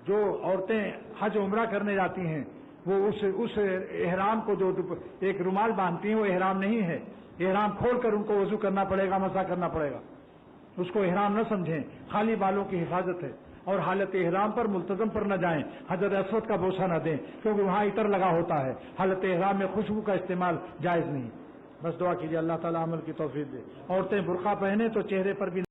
A: جو عورتیں حج عمرہ کرنے جاتی ہیں وہ اس احرام کو جو ایک رومال باندھتی ہیں وہ احرام نہیں ہے. احرام کھول کر ان کو وضو کرنا پڑے گا, مسح کرنا پڑے گا. اس کو احرام نہ سمجھیں, خالی بالوں کی حفاظت ہے. اور حالت احرام پر ملتزم پر نہ جائیں, حجر اسود کا بوسہ نہ دیں کیونکہ وہاں عطر لگا ہوتا ہے. حالت احرام میں خوشبو کا استعمال جائز نہیں. بس دعا کیجیے اللہ تعالیٰ عمل کی توفیق دے. عورتیں برقع پہنے تو چہرے پر بھی